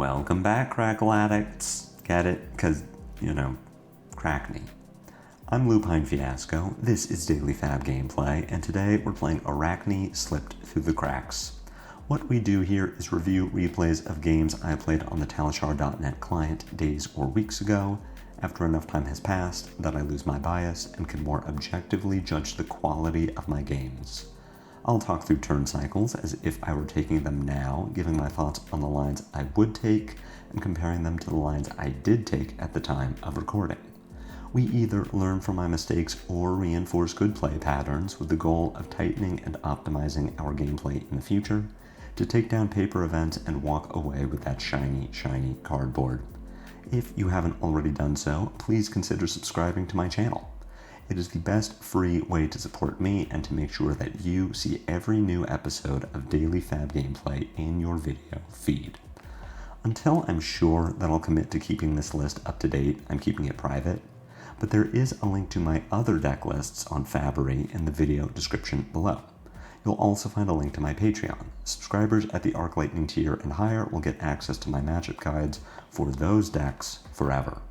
Welcome back, Crackle Addicts. Get it? Because, Crackney. I'm Lupinefiasco, this is Daily FaB Gameplay, and today we're playing Arakni Slipped Through the Cracks. What we do here is review replays of games I played on the Talishar.net client days or weeks ago, after enough time has passed that I lose my bias and can more objectively judge the quality of my games. I'll talk through turn cycles as if I were taking them now, giving my thoughts on the lines I would take and comparing them to the lines I did take at the time of recording. We either learn from my mistakes or reinforce good play patterns with the goal of tightening and optimizing our gameplay in the future to take down paper events and walk away with that shiny, shiny cardboard. If you haven't already done so, please consider subscribing to my channel. It is the best free way to support me and to make sure that you see every new episode of Daily FaB Gameplay in your video feed. Until I'm sure that I'll commit to keeping this list up to date, I'm keeping it private, but there is a link to my other deck lists on FaBery in the video description below. You'll also find a link to my Patreon. Subscribers at the Arc Lightning tier and higher will get access to my matchup guides for those decks forever.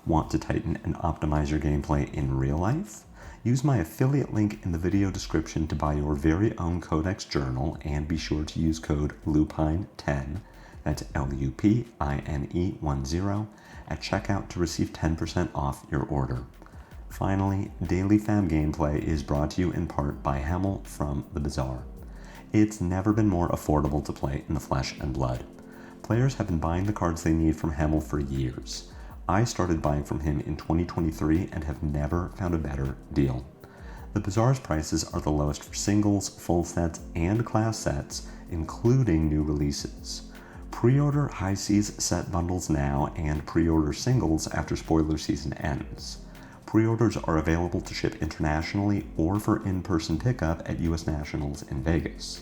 Want to tighten and optimize your gameplay in real life? Use my affiliate link in the video description to buy your very own Codex journal and be sure to use code LUPINE10, that's LUPINE10, at checkout to receive 10% off your order. Finally, Daily FaB Gameplay is brought to you in part by Hemel from The Bazaar. It's never been more affordable to play in the flesh and blood. Players have been buying the cards they need from Hemel for years. I started buying from him in 2023 and have never found a better deal. The Bazaar's prices are the lowest for singles, full sets, and class sets, including new releases. Pre-order High Seas set bundles now and pre-order singles after spoiler season ends. Pre-orders are available to ship internationally or for in-person pickup at US Nationals in Vegas.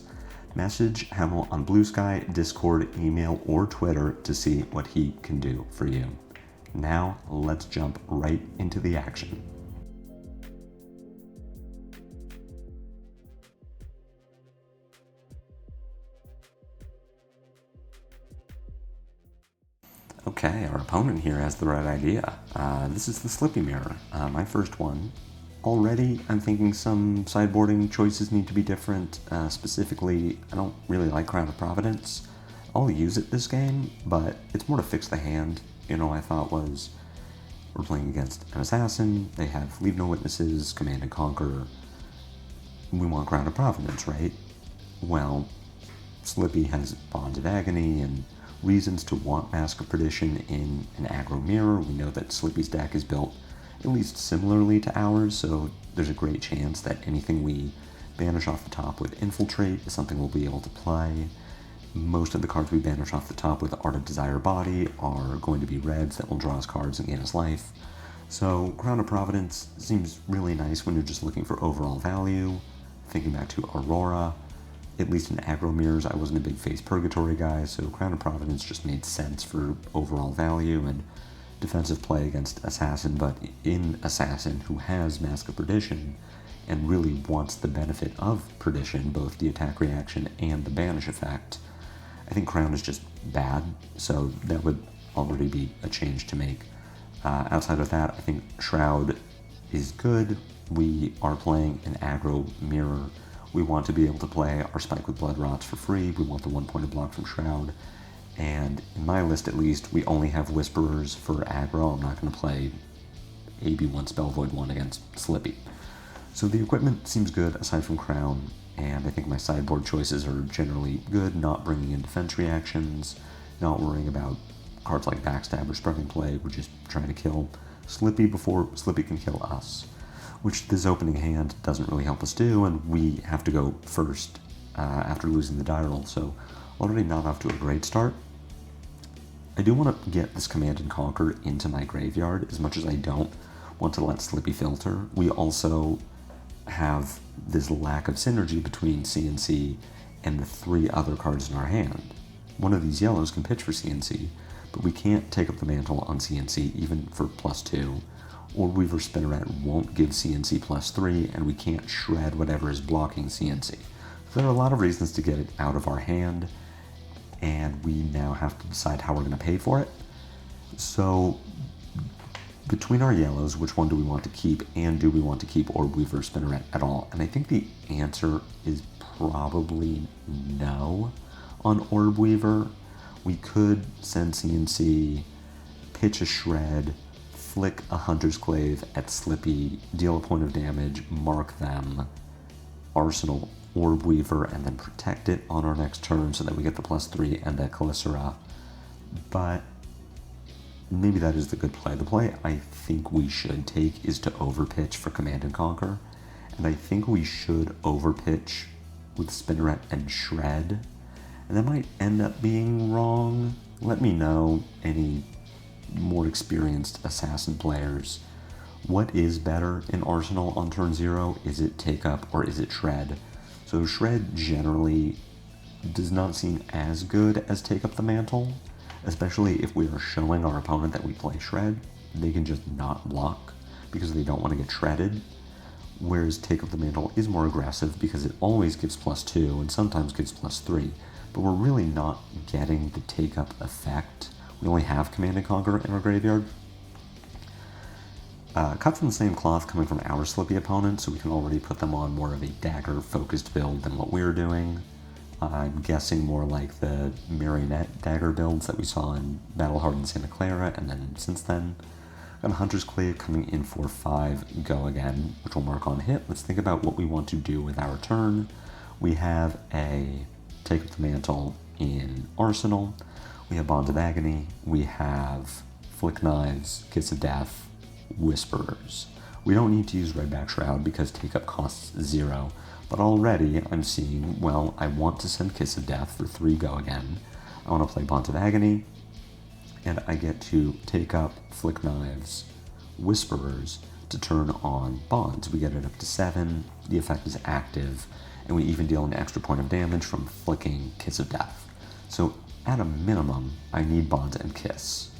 Message Hemel on Blue Sky, Discord, email, or Twitter to see what he can do for you. Now, let's jump right into the action. Okay, our opponent here has the right idea. This is the Slippy Mirror, my first one. Already, I'm thinking some sideboarding choices need to be different. Specifically, I don't really like Crown of Providence. I'll use it this game, but it's more to fix the hand. I thought was, we're playing against an assassin, they have Leave No Witnesses, Command and Conquer, we want Crown of Providence, right? Well, Slippy has Bonds of Agony and reasons to want Mask of Perdition in an aggro mirror. We know that Slippy's deck is built at least similarly to ours, so there's a great chance that anything we banish off the top with Infiltrate is something we'll be able to play. Most of the cards we banish off the top with Art of Desire Body are going to be reds that will draw us cards and gain us life. So Crown of Providence seems really nice when you're just looking for overall value. Thinking back to Aurora, at least in aggro mirrors, I wasn't a big Face Purgatory guy, so Crown of Providence just made sense for overall value and defensive play against Assassin, but in Assassin, who has Mask of Perdition and really wants the benefit of Perdition, both the attack reaction and the banish effect, I think Crown is just bad, so that would already be a change to make. Outside of that, I think Shroud is good. We are playing an aggro mirror. We want to be able to play our Spike with Blood Rots for free. We want the 1-pointed block from Shroud. And in my list, at least, we only have Whisperers for aggro. I'm not going to play AB1 Spell Void 1 against Slippy. So the equipment seems good aside from Crown. And I think my sideboard choices are generally good, not bringing in defense reactions, not worrying about cards like Backstab or Spreading Plague. We're just trying to kill Slippy before Slippy can kill us, which this opening hand doesn't really help us do, and we have to go first after losing the die roll, so already not off to a great start. I do want to get this Command and Conquer into my graveyard as much as I don't want to let Slippy filter. We also have this lack of synergy between CNC and the 3 other cards in our hand. One of these yellows can pitch for CNC, but we can't take up the mantle on CNC even for +2, or Weaver Spinneret won't give CNC +3, and we can't shred whatever is blocking CNC. So there are a lot of reasons to get it out of our hand. and we now have to decide how we're going to pay for it. So between our yellows, which one do we want to keep, and do we want to keep Orb Weaver Spinneret at all? And I think the answer is probably no on Orb Weaver. We could send CNC, pitch a Shred, flick a Hunter's Glaive at Slippy, deal a point of damage, mark them, Arsenal Orb Weaver, and then protect it on our next turn so that we get the +3 and a Calicera. But maybe that is the good play. The play I think we should take is to overpitch for Command and Conquer, and I think we should overpitch with Spinneret and Shred, and that might end up being wrong. Let me know, any more experienced Assassin players, what is better in Arsenal on turn 0? Is it Take Up or is it Shred? So Shred generally does not seem as good as Take Up the Mantle, especially if we are showing our opponent that we play Shred. They can just not block because they don't want to get shredded, whereas Take Up the Mantle is more aggressive because it always gives +2 and sometimes gives +3, but we're really not getting the Take Up effect. We only have Command and Conquer in our graveyard. Cut from the same cloth coming from our Slippy opponent, so we can already put them on more of a dagger-focused build than what we're doing. I'm guessing more like the Marionette dagger builds that we saw in Battle-Hardened Santa Clara, and then since then. Got a Hunter's Glaive coming in for 5, Go Again, which will mark on hit. Let's think about what we want to do with our turn. We have a Take Up the Mantle in Arsenal. We have Bond of Agony. We have Flick Knives, Kiss of Death, Whisperers. We don't need to use Redback Shroud because Take Up costs 0, but already I'm seeing, well, I want to send Kiss of Death for 3 Go Again. I want to play Bond of Agony, and I get to Take Up, Flick Knives, Whisperers to turn on Bonds. We get it up to 7, the effect is active, and we even deal an extra point of damage from flicking Kiss of Death. So at a minimum, I need Bonds and Kiss.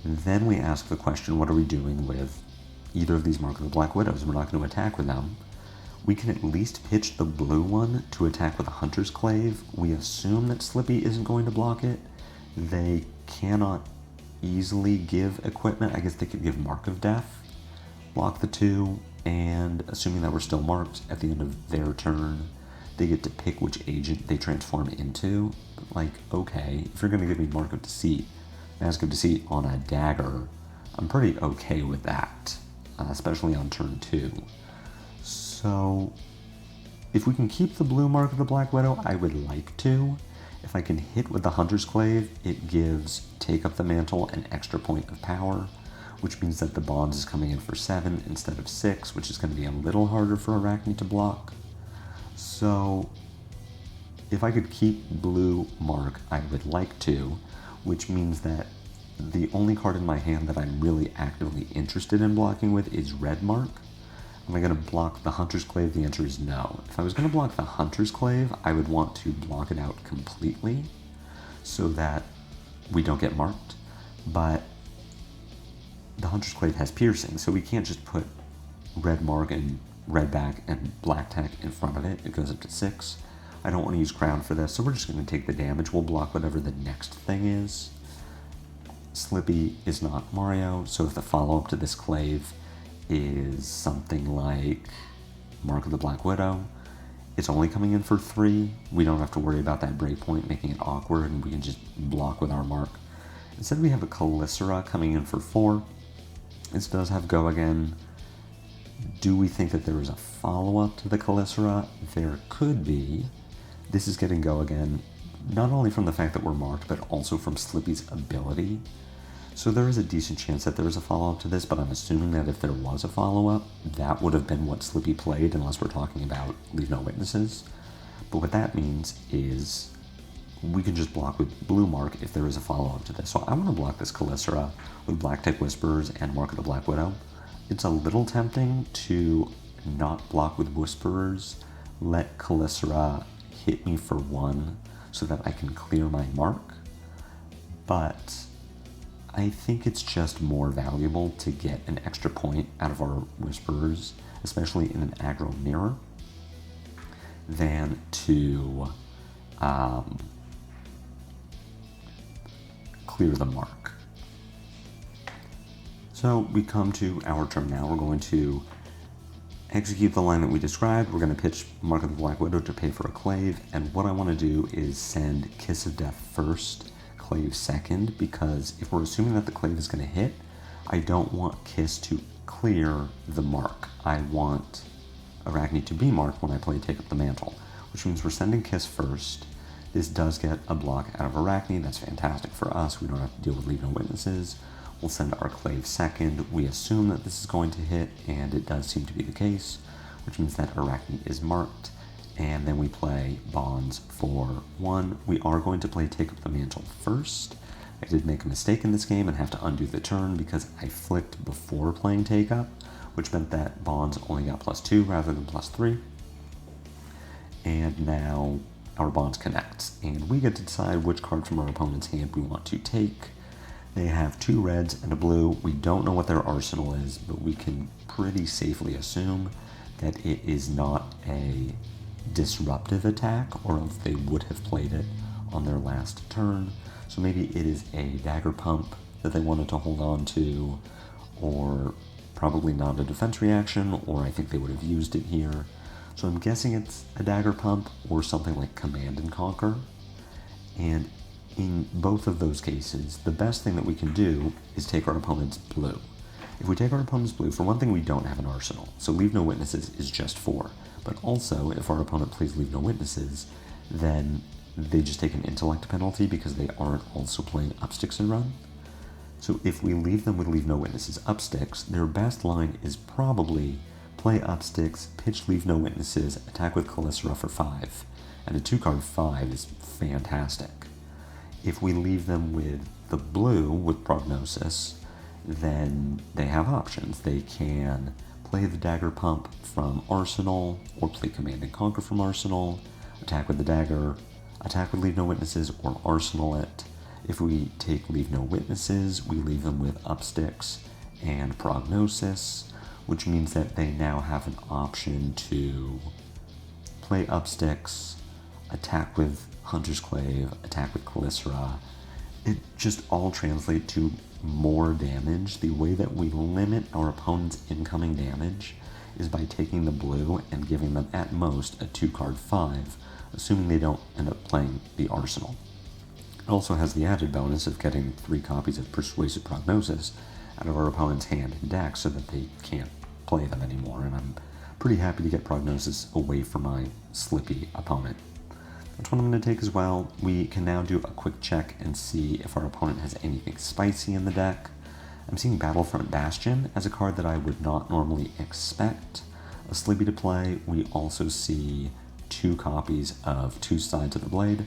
Then we ask the question, what are we doing with either of these Mark of the Black Widows? We're not going to attack with them. We can at least pitch the blue one to attack with a Hunter's Glaive. We assume that Slippy isn't going to block it. They cannot easily give equipment. I guess they could give Mark of Death, block the 2, and assuming that we're still marked at the end of their turn, they get to pick which agent they transform into. But like, okay, if you're going to give me Mark of Deceit, Mask of Deceit on a dagger, I'm pretty okay with that, especially on turn 2. So if we can keep the blue Mark of the Black Widow, I would like to. If I can hit with the Hunter's Glaive, it gives Take Up the Mantle an extra point of power, which means that the Bonds is coming in for 7 instead of 6, which is going to be a little harder for Arakni to block. So if I could keep blue Mark, I would like to, which means that the only card in my hand that I'm really actively interested in blocking with is red Mark. Am I going to block the Hunter's Glaive? The answer is no. If I was going to block the Hunter's Glaive, I would want to block it out completely so that we don't get marked. But the Hunter's Glaive has piercing, so we can't just put red Mark and red back and black tech in front of it. It goes up to 6. I don't want to use Crown for this, so we're just going to take the damage. We'll block whatever the next thing is. Slippy is not Mario, so if the follow-up to this Glaive is something like Mark of the Black Widow, it's only coming in for 3. We don't have to worry about that breakpoint making it awkward, and we can just block with our Mark. Instead, we have a Calicera coming in for 4. This does have Go Again. Do we think that there is a follow-up to the Calicera? There could be. This is getting Go Again, not only from the fact that we're marked, but also from Slippy's ability. So there is a decent chance that there is a follow-up to this, but I'm assuming that if there was a follow-up, that would have been what Slippy played, unless we're talking about Leave No Witnesses. But what that means is we can just block with blue Mark if there is a follow-up to this. So I want to block this Calicera with Black Tech Whisperers and Mark of the Black Widow. It's a little tempting to not block with Whisperers, let Calicera hit me for 1 so that I can clear my Mark, but I think it's just more valuable to get an extra point out of our Whisperers, especially in an aggro mirror, than to clear the mark. So we come to our turn now. We're going to execute the line that we described. We're going to pitch Mark of the Black Widow to pay for a Clave, and what I want to do is send Kiss of Death first, Clave second, because if we're assuming that the Clave is going to hit, I don't want Kiss to clear the mark. I want Arakni to be marked when I play Take Up the Mantle, which means we're sending Kiss first. This does get a block out of Arakni. That's fantastic for us. We don't have to deal with Leave No Witnesses. We'll send our Clave second. We assume that this is going to hit, and it does seem to be the case, which means that Arakni is marked. And then we play Bonds for 1. We are going to play Take Up the Mantle first. I did make a mistake in this game and have to undo the turn because I flicked before playing Take Up, which meant that Bonds only got +2 rather than +3. And now our Bonds connect, and we get to decide which card from our opponent's hand we want to take. They have 2 reds and a blue. We don't know what their arsenal is, but we can pretty safely assume that it is not a disruptive attack, or else they would have played it on their last turn. So maybe it is a dagger pump that they wanted to hold on to, or probably not a defense reaction, or I think they would have used it here. So I'm guessing it's a dagger pump or something like Command and Conquer. And in both of those cases, the best thing that we can do is take our opponent's blue. If we take our opponent's blue, for one thing, we don't have an arsenal, so Leave No Witnesses is just 4. But also, if our opponent plays Leave No Witnesses, then they just take an intellect penalty because they aren't also playing Up Sticks and Run. So if we leave them with Leave No Witnesses Up Sticks, their best line is probably play Up Sticks, pitch Leave No Witnesses, attack with Calycera for 5. And a 2-card 5 is fantastic. If we leave them with the blue, with Prognosis, then they have options. They can play the Dagger Pump from Arsenal, or play Command and Conquer from Arsenal, attack with the Dagger, attack with Leave No Witnesses, or Arsenal it. If we take Leave No Witnesses, we leave them with Up Sticks and Prognosis, which means that they now have an option to play Up Sticks, attack with Hunter's Clave, attack with Calycera. It just all translates to more damage. The way that we limit our opponent's incoming damage is by taking the blue and giving them at most a 2-card 5, assuming they don't end up playing the Arsenal. It also has the added bonus of getting 3 copies of Persuasive Prognosis out of our opponent's hand and deck so that they can't play them anymore, and I'm pretty happy to get Prognosis away from my slippy opponent. That's what I'm going to take as well. We can now do a quick check and see if our opponent has anything spicy in the deck. I'm seeing Battlefront Bastion as a card that I would not normally expect a Slippy to play. We also see 2 copies of Two Sides of the Blade,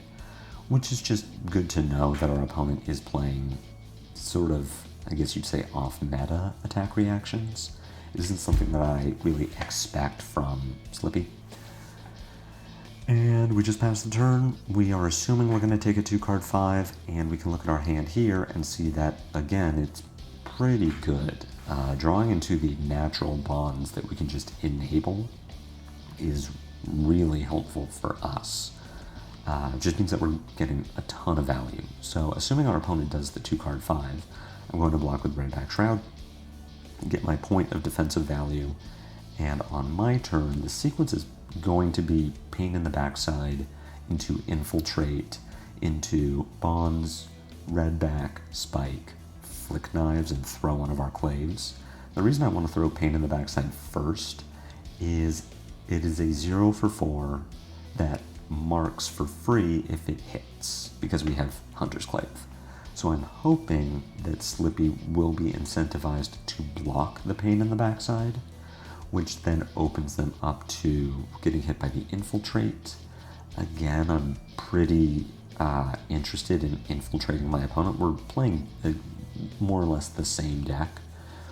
which is just good to know that our opponent is playing sort of, I guess you'd say, off-meta attack reactions. It isn't something that I really expect from Slippy. And we just passed the turn. We are assuming we're going to take a 2-card 5, and we can look at our hand here and see that, again, it's pretty good. Drawing into the natural bonds that we can just enable is really helpful for us. It just means that we're getting a ton of value. So assuming our opponent does the 2-card 5, I'm going to block with Redback Shroud, get my point of defensive value, and on my turn, the sequence is going to be Pain in the Backside into Infiltrate, into Bonds, Redback, Spike, Flick Knives, and throw one of our Claves. The reason I want to throw Pain in the Backside first is it is a 0 for 4 that marks for free if it hits, because we have Hunter's Clave. So I'm hoping that Slippy will be incentivized to block the Pain in the Backside, which then opens them up to getting hit by the Infiltrate. Again, I'm pretty interested in infiltrating my opponent. We're playing more or less the same deck,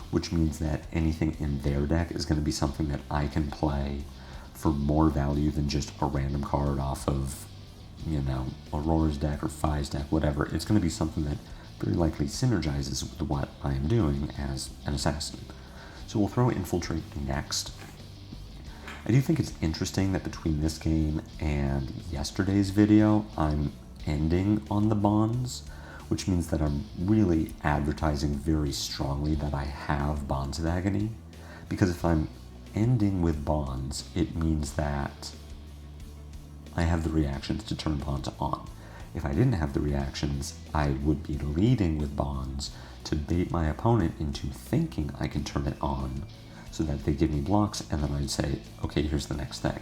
which means that anything in their deck is going to be something that I can play for more value than just a random card off of, you know, Aurora's deck or Fi's deck, whatever. It's going to be something that very likely synergizes with what I am doing as an assassin. So we'll throw Infiltrate next. I do think it's interesting that between this game and yesterday's video, I'm ending on the Bonds, which means that I'm really advertising very strongly that I have Bonds of Agony, because if I'm ending with Bonds, it means that I have the reactions to turn Bonds on. If I didn't have the reactions, I would be leading with Bonds to bait my opponent into thinking I can turn it on so that they give me blocks, and then I'd say, okay, here's the next thing,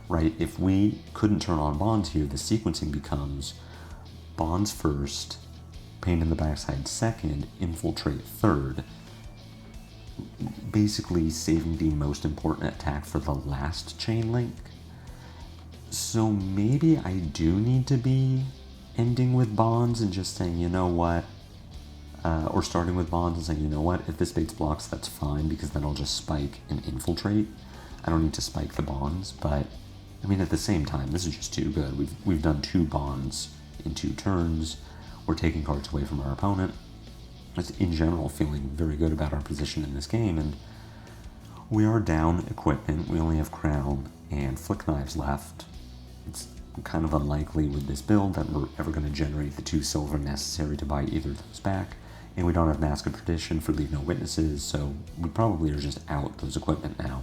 right? If we couldn't turn on Bonds here, the sequencing becomes Bonds first, Pain in the Backside second, Infiltrate third, basically saving the most important attack for the last chain link. So maybe I do need to be ending with Bonds and just saying, you know what, or starting with Bonds and saying, you know what, if this baits blocks, that's fine, because then I'll just spike and infiltrate. I don't need to spike the Bonds, but I mean, at the same time, this is just too good. We've done 2 Bonds in 2 turns. We're taking cards away from our opponent. Just in general, feeling very good about our position in this game, and we are down equipment. We only have Crown and Flick Knives left. It's kind of unlikely with this build that we're ever going to generate the 2 silver necessary to buy either of those back, and we don't have Mask of Perdition for Leave No Witnesses, so we probably are just out those equipment now.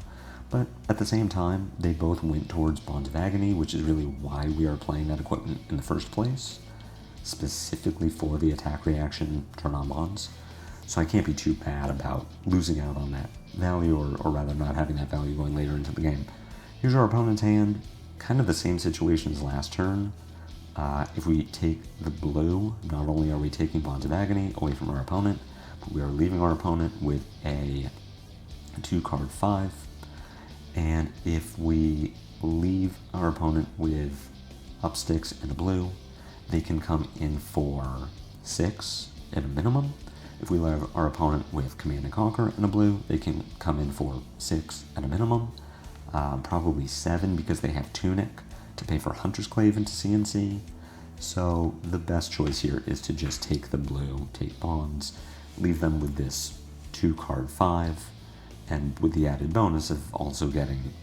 But at the same time, they both went towards Bonds of Agony, which is really why we are playing that equipment in the first place, specifically for the attack reaction turn on Bonds. So I can't be too bad about losing out on that value, or rather not having that value going later into the game. Here's our opponent's hand. Kind of the same situation as last turn. If we take the blue, not only are we taking Bonds of Agony away from our opponent, but we are leaving our opponent with a 2-card 5. And if we leave our opponent with up sticks and a blue, they can come in for 6 at a minimum. If we leave our opponent with Command and Conquer and a blue, they can come in for 6 at a minimum. Probably 7 because they have Tunic to pay for Hunter's Clave into CNC. So the best choice here is to just take the blue, take Bonds, leave them with this 2-card 5, and with the added bonus of also getting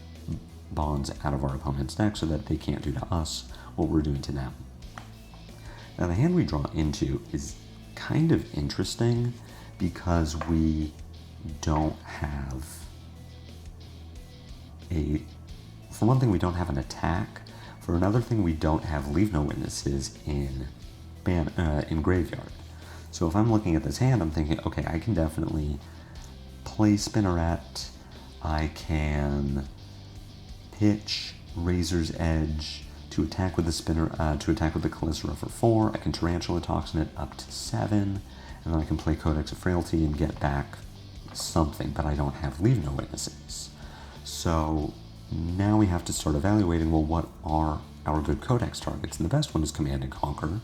Bonds out of our opponent's deck so that they can't do to us what we're doing to them. Now the hand we draw into is kind of interesting because we don't have for one thing, we don't have an attack. For another thing, we don't have Leave No Witnesses in Graveyard. So if I'm looking at this hand, I'm thinking, okay, I can definitely play Spinneret. I can pitch Razor's Edge to attack with the Calycera for 4. I can Tarantula Toxin it up to 7, and then I can play Codex of Frailty and get back something, but I don't have Leave No Witnesses. So now we have to start evaluating, well, what are our good Codex targets? And the best one is Command and Conquer,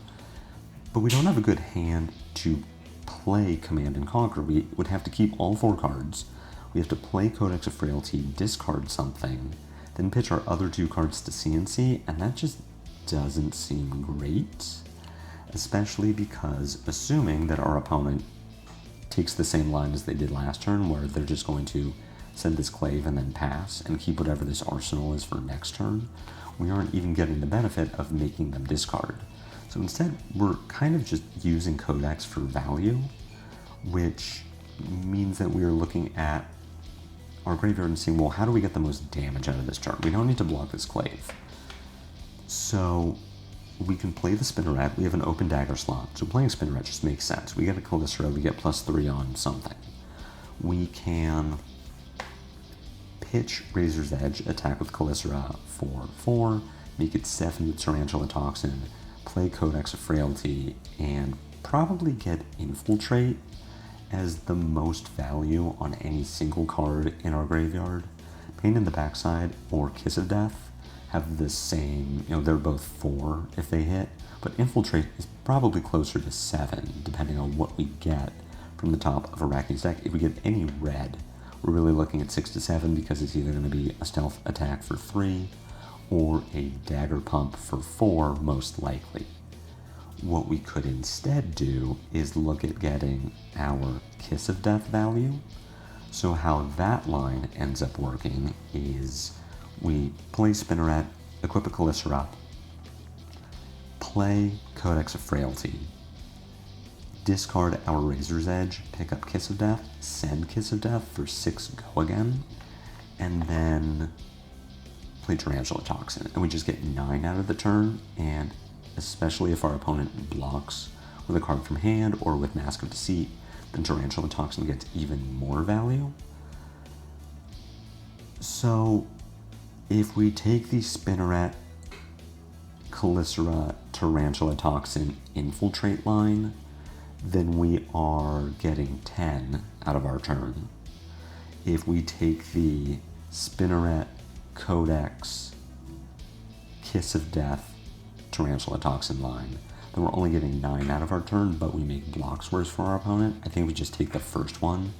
but we don't have a good hand to play Command and Conquer. We would have to keep all 4 cards. We have to play Codex of Frailty, discard something, then pitch our other 2 cards to CNC, and that just doesn't seem great, especially because assuming that our opponent takes the same line as they did last turn, where they're just going to send this Clave and then pass and keep whatever this arsenal is for next turn, we aren't even getting the benefit of making them discard. So instead, we're kind of just using Codex for value, which means that we are looking at our graveyard and seeing, well, how do we get the most damage out of this turn? We don't need to block this Clave. So we can play the Spinneret. We have an open dagger slot, so playing Spinneret just makes sense. We get a Calycera, we get +3 on something. We can pitch Razor's Edge, attack with Calycera for 4, make it 7 with Tarantula Toxin, play Codex of Frailty, and probably get Infiltrate as the most value on any single card in our graveyard. Pain in the Backside or Kiss of Death have the same, they're both 4 if they hit, but Infiltrate is probably closer to 7, depending on what we get from the top of Arakni's deck. If we get any red, we're really looking at 6 to 7 because it's either going to be a stealth attack for 3 or a dagger pump for 4, most likely. What we could instead do is look at getting our Kiss of Death value. So how that line ends up working is we play Spinneret, equip a Calycera, play Codex of Frailty, discard our Razor's Edge, pick up Kiss of Death, send Kiss of Death for 6 go again, and then play Tarantula Toxin. And we just get 9 out of the turn, and especially if our opponent blocks with a card from hand or with Mask of Deceit, then Tarantula Toxin gets even more value. So if we take the Spinneret, Calicera, Tarantula Toxin Infiltrate line, then we are getting 10 out of our turn. If we take the Spinneret, Codex, Kiss of Death, Tarantula Toxin line, then we're only getting 9 out of our turn, but we make blocks worse for our opponent. I think we just take the first one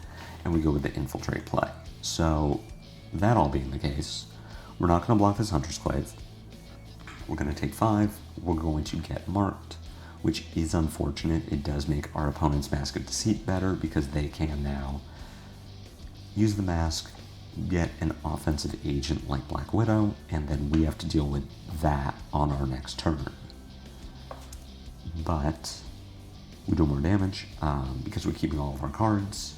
and we go with the Infiltrate play. So that all being the case, we're not going to block this Hunter's Clave. We're going to take 5. We're going to get marked, which is unfortunate. It does make our opponent's Mask of Deceit better because they can now use the mask, get an offensive agent like Black Widow, and then we have to deal with that on our next turn. But we do more damage because we're keeping all of our cards.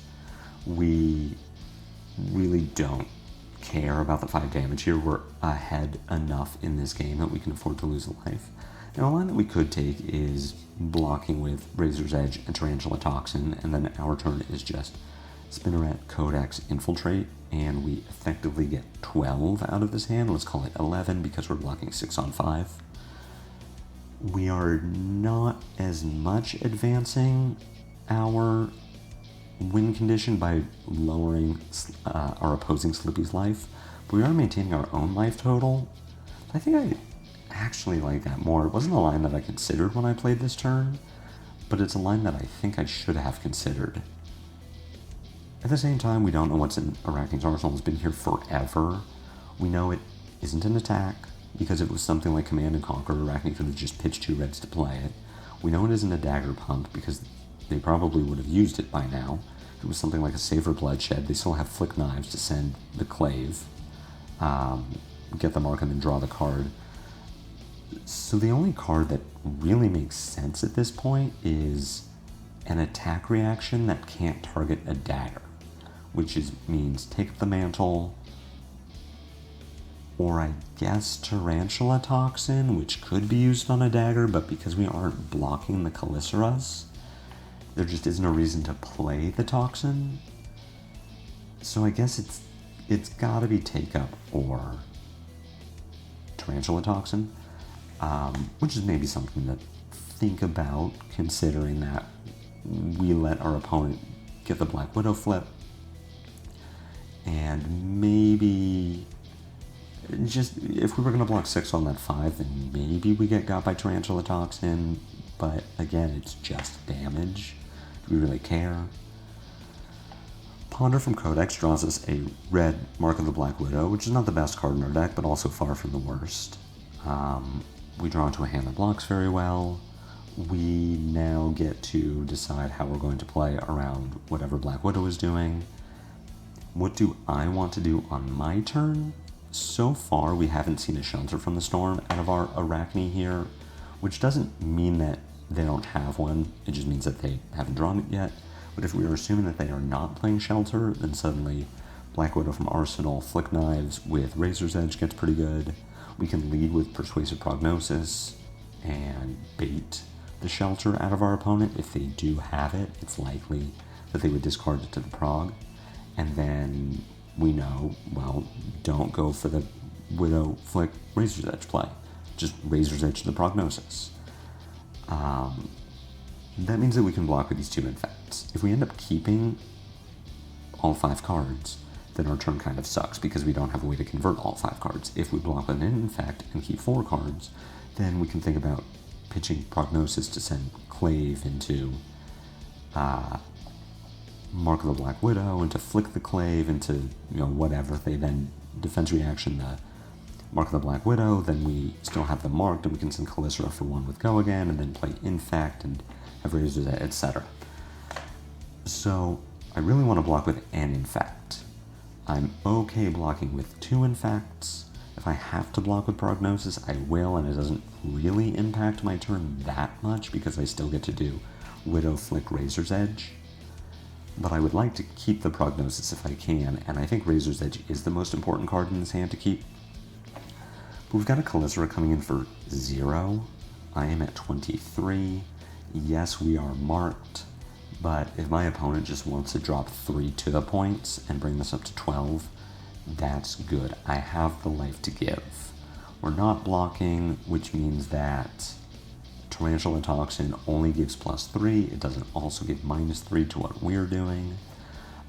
We really don't care about the 5 damage here. We're ahead enough in this game that we can afford to lose a life. Now, a line that we could take is blocking with Razor's Edge and Tarantula Toxin, and then our turn is just Spinneret, Codex, Infiltrate, and we effectively get 12 out of this hand. Let's call it 11 because we're blocking 6 on 5. We are not as much advancing our win condition by lowering our opposing Slippy's life, but we are maintaining our own life total. I think I actually like that more. It wasn't a line that I considered when I played this turn, but it's a line that I think I should have considered. At the same time, we don't know what's in Arakni's arsenal. It's been here forever. We know it isn't an attack, because if it was something like Command and Conquer, Arakni could have just pitched 2 reds to play it. We know it isn't a dagger pump, because they probably would have used it by now. If it was something like a Savor Bloodshed, they still have Flick Knives to send the Clave, get the mark, and then draw the card. So the only card that really makes sense at this point is an attack reaction that can't target a dagger, which means take up the Mantle, or I guess Tarantula Toxin, which could be used on a dagger, but because we aren't blocking the Caliceras, there just isn't a reason to play the Toxin. So I guess it's gotta be Take Up or Tarantula Toxin, which is maybe something to think about, considering that we let our opponent get the Black Widow flip, and maybe just, if we were going to block 6 on that 5, then maybe we get got by Tarantula Toxin, but again, it's just damage. Do we really care? Ponder from Codex draws us a red Mark of the Black Widow, which is not the best card in our deck, but also far from the worst. We draw into a hand that blocks very well. We now get to decide how we're going to play around whatever Black Widow is doing. What do I want to do on my turn? So far, we haven't seen a Shelter from the Storm out of our Arakni here, which doesn't mean that they don't have one. It just means that they haven't drawn it yet. But if we are assuming that they are not playing Shelter, then suddenly Black Widow from Arsenal, Flick Knives with Razor's Edge gets pretty good. We can lead with Persuasive Prognosis and bait the Shelter out of our opponent. If they do have it, it's likely that they would discard it to the Prog. And then we know, well, don't go for the Widow Flick Razor's Edge play. Just Razor's Edge to the Prognosis. That means that we can block with these 2 Infects. If we end up keeping all 5 cards, then our turn kind of sucks because we don't have a way to convert all 5 cards. If we block with an Infect and keep 4 cards, then we can think about pitching Prognosis to send Clave into Mark of the Black Widow, and to flick the Clave into, whatever. If they then defense reaction the Mark of the Black Widow, then we still have them marked, and we can send Calicera for 1 with Go again, and then play Infect and have Razor's Edge, etc. So I really want to block with an Infect. I'm okay blocking with 2 Infects. If I have to block with Prognosis, I will, and it doesn't really impact my turn that much because I still get to do Widow, Flick, Razor's Edge, but I would like to keep the Prognosis if I can, and I think Razor's Edge is the most important card in this hand to keep. But we've got a Calyssura coming in for 0. I am at 23. Yes, we are marked, but if my opponent just wants to drop 3 to the points and bring this up to 12, that's good. I have the life to give. We're not blocking, which means that Tarantula Toxin only gives +3. It doesn't also give -3 to what we're doing.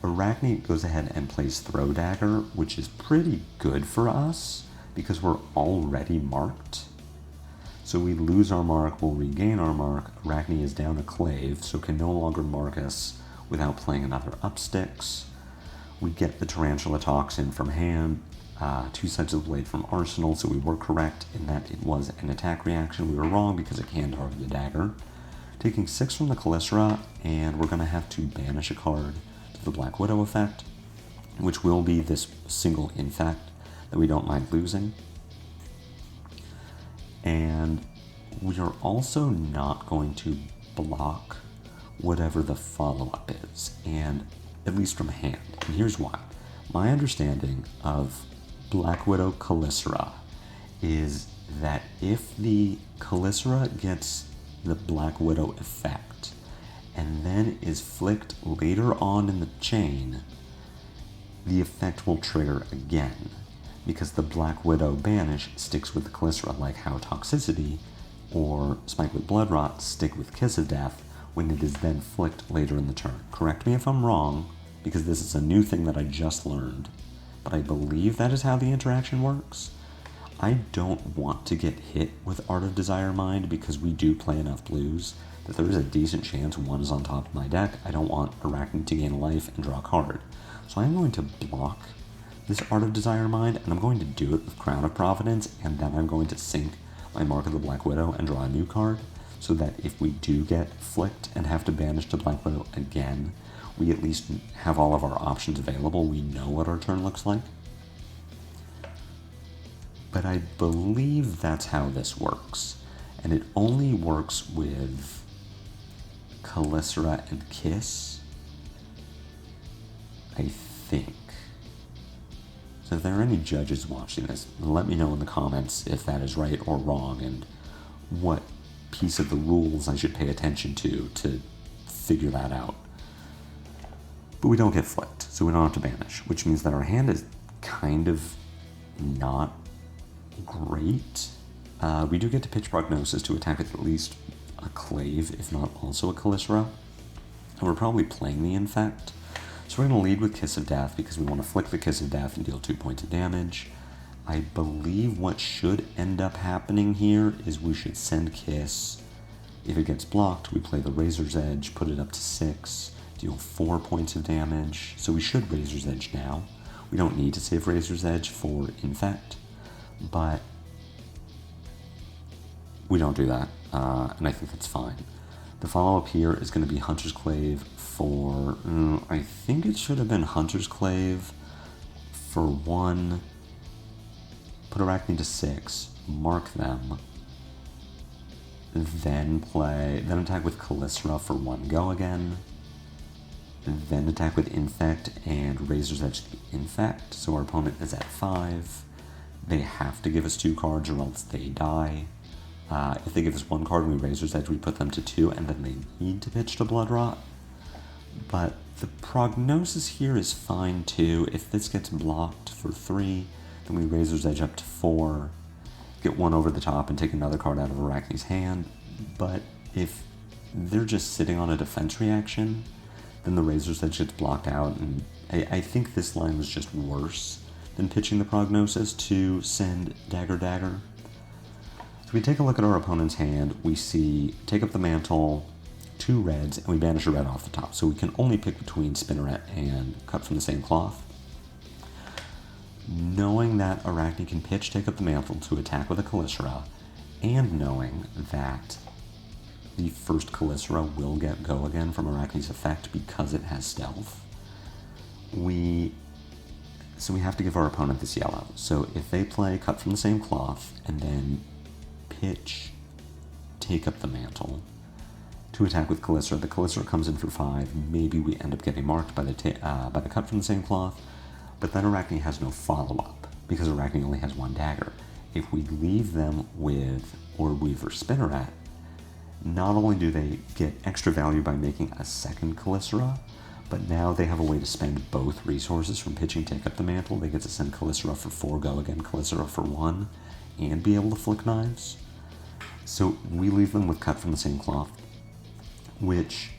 Arakni goes ahead and plays Throw Dagger, which is pretty good for us because we're already marked. So we lose our mark, we'll regain our mark. Arakni is down a Clave, so can no longer mark us without playing another Upsticks. We get the Tarantula Toxin from hand, 2 sides of the blade from Arsenal, so we were correct in that it was an attack reaction. We were wrong because it can target the dagger. Taking 6 from the Calyssura, and we're going to have to banish a card to the Black Widow effect, which will be this single infect that we don't mind losing. And we are also not going to block whatever the follow-up is, and at least from hand. And here's why. My understanding of Black Widow Calyssura is that if the Calyssura gets the Black Widow effect and then is flicked later on in the chain, the effect will trigger again, because the Black Widow banish sticks with the Calyssura, like how Toxicity or Spike with Bloodrot stick with Kiss of Death when it is then flicked later in the turn. Correct me if I'm wrong, because this is a new thing that I just learned, but I believe that is how the interaction works. I don't want to get hit with Art of Desire Mind because we do play enough blues that there is a decent chance one is on top of my deck. I don't want Arakni to gain life and draw a card. So I'm going to block this Art of Desire Mind, and I'm going to do it with Crown of Providence, and then I'm going to sink my Mark of the Black Widow and draw a new card, so that if we do get flicked and have to banish the Black Widow again, we at least have all of our options available. We know what our turn looks like. But I believe that's how this works, and it only works with Calyssura and Kiss, I think. So if there are any judges watching this, let me know in the comments if that is right or wrong, and what piece of the rules I should pay attention to figure that out. But we don't get flicked, so we don't have to banish, which means that our hand is kind of not great. We do get to pitch Prognosis to attack with at least a Clave, if not also a Calyssura. And we're probably playing the Infect. So we're going to lead with Kiss of Death because we want to flick the Kiss of Death and deal 2 points of damage. I believe what should end up happening here is we should send Kiss. If it gets blocked, we play the Razor's Edge, put it up to 6, deal 4 points of damage. So we should Razor's Edge now. We don't need to save Razor's Edge for Infect, but we don't do that, and I think that's fine. The follow-up here is going to be Hunter's Clave for, I think it should have been Hunter's Clave for 1, put Arakni to 6, mark them, then attack with Calyssura for 1 go again, then attack with Infect and Razor's Edge the Infect, so our opponent is at 5. They have to give us 2 cards or else they die. If they give us 1 card and we Razor's Edge, we put them to 2, and then they need to pitch to Bloodrot. But the Prognosis here is fine too. If this gets blocked for 3, then we Razor's Edge up to 4, get 1 over the top and take another card out of Arakni's hand. But if they're just sitting on a defense reaction, then the Razor's Edge gets blocked out, and I think this line was just worse than pitching the Prognosis to send Dagger Dagger. So we take a look at our opponent's hand, we see take up the Mantle, 2 reds, and we banish a red off the top. So we can only pick between Spinneret and Cut from the Same Cloth. Knowing that Arakni can pitch take up the Mantle to attack with a Calyssura, and knowing that the first Calyssura will get go again from Arakni's effect because it has stealth, we have to give our opponent this yellow. So if they play Cut from the Same Cloth and then pitch take up the Mantle, to attack with Calycera. The Calycera comes in for 5. Maybe we end up getting marked by the cut from the same cloth, but then Arakni has no follow-up, because Arakni only has 1 dagger. If we leave them with Orb Weaver Spinneret, not only do they get extra value by making a second Calycera, but now they have a way to spend both resources from pitching Take Up the Mantle. They get to send Calycera for 4, go again, Calycera for 1, and be able to flick knives. So we leave them with cut from the same cloth, which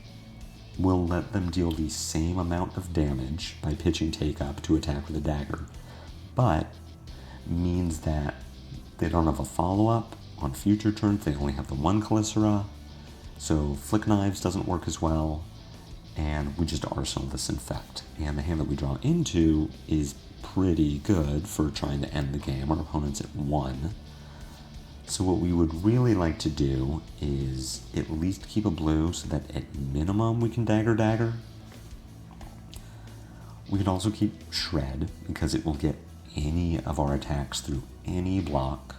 will let them deal the same amount of damage by pitching Take Up to attack with a dagger, but means that they don't have a follow-up on future turns. They only have the 1 Calycera, so flick knives doesn't work as well, and we just arsenal this Infect. And the hand that we draw into is pretty good for trying to end the game. Our opponent's at 1. So what we would really like to do is at least keep a blue so that at minimum we can dagger. We could also keep Shred because it will get any of our attacks through any block.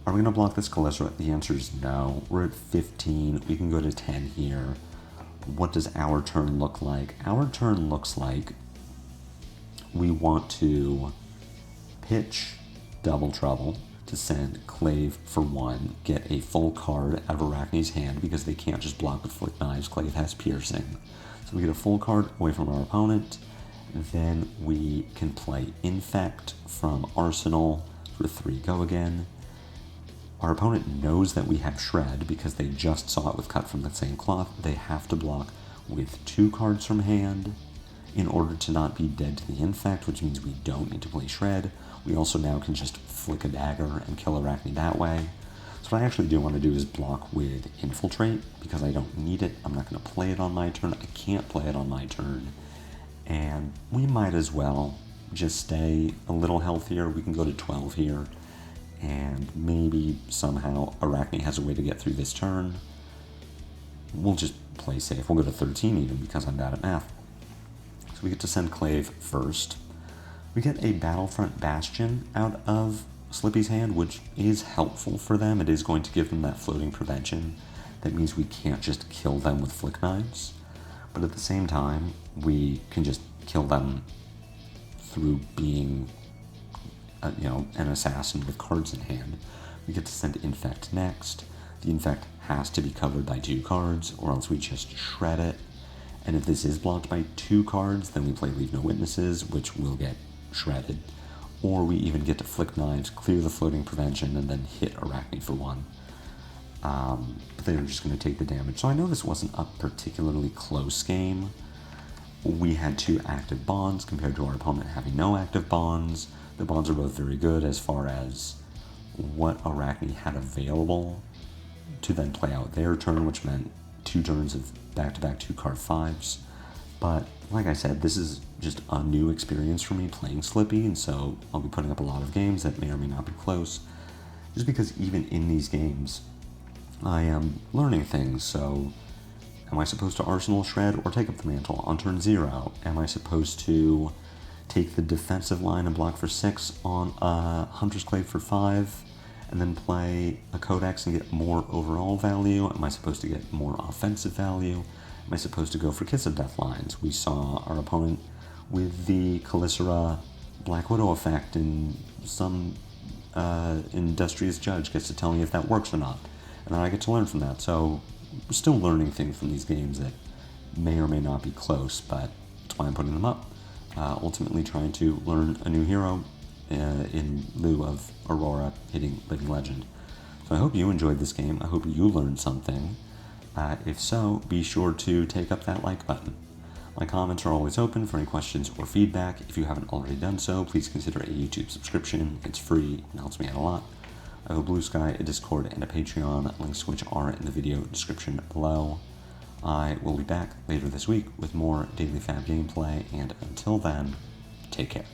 Are we going to block this Calycera? The answer is no. We're at 15. We can go to 10 here. What does our turn look like? Our turn looks like we want to pitch Double Trouble to send Clave for 1, get a full card out of Arakni's hand because they can't just block with Flick Knives. Clave has Piercing. So we get a full card away from our opponent. Then we can play Infect from Arsenal for 3, go again. Our opponent knows that we have Shred because they just saw it with cut from the same cloth. They have to block with 2 cards from hand in order to not be dead to the Infect, which means we don't need to play Shred. We also now can just flick a dagger and kill Arakni that way. So what I actually do want to do is block with Infiltrate, because I don't need it. I'm not going to play it on my turn. I can't play it on my turn. And we might as well just stay a little healthier. We can go to 12 here, and maybe somehow Arakni has a way to get through this turn. We'll just play safe. We'll go to 13 even, because I'm bad at math. So we get to send Clave first. We get a Battlefront Bastion out of Slippy's hand, which is helpful for them. It is going to give them that floating prevention. That means we can't just kill them with Flick Knives. But at the same time, we can just kill them through being an assassin with cards in hand. We get to send Infect next. The Infect has to be covered by 2 cards, or else we just shred it. And if this is blocked by 2 cards, then we play Leave No Witnesses, which will get shredded. Or we even get to Flick Knives, clear the floating prevention, and then hit Arakni for 1. But they're just going to take the damage. So I know this wasn't a particularly close game. We had 2 active bonds compared to our opponent having no active bonds. The bonds are both very good as far as what Arakni had available to then play out their turn, which meant 2 turns of back-to-back 2-card 5s. But like I said, this is just a new experience for me playing Slippy, and so I'll be putting up a lot of games that may or may not be close, just because even in these games, I am learning things. So am I supposed to Arsenal, Shred, or Take Up the Mantle on turn 0? Am I supposed to take the defensive line and block for 6 on Hunter's Clave for 5, and then play a Codex and get more overall value? Am I supposed to get more offensive value? Am I supposed to go for Kiss of Death lines? We saw our opponent with the Calycera Black Widow effect, and some industrious judge gets to tell me if that works or not. And then I get to learn from that. So we're still learning things from these games that may or may not be close, but that's why I'm putting them up. Ultimately trying to learn a new hero in lieu of Aurora hitting Living Legend. So I hope you enjoyed this game. I hope you learned something. If so, be sure to take up that like button. My comments are always open for any questions or feedback. If you haven't already done so, please consider a YouTube subscription. It's free and helps me out a lot. I have a Blue Sky, a Discord, and a Patreon, links to which are in the video description below. I will be back later this week with more daily FaB gameplay, and until then, take care.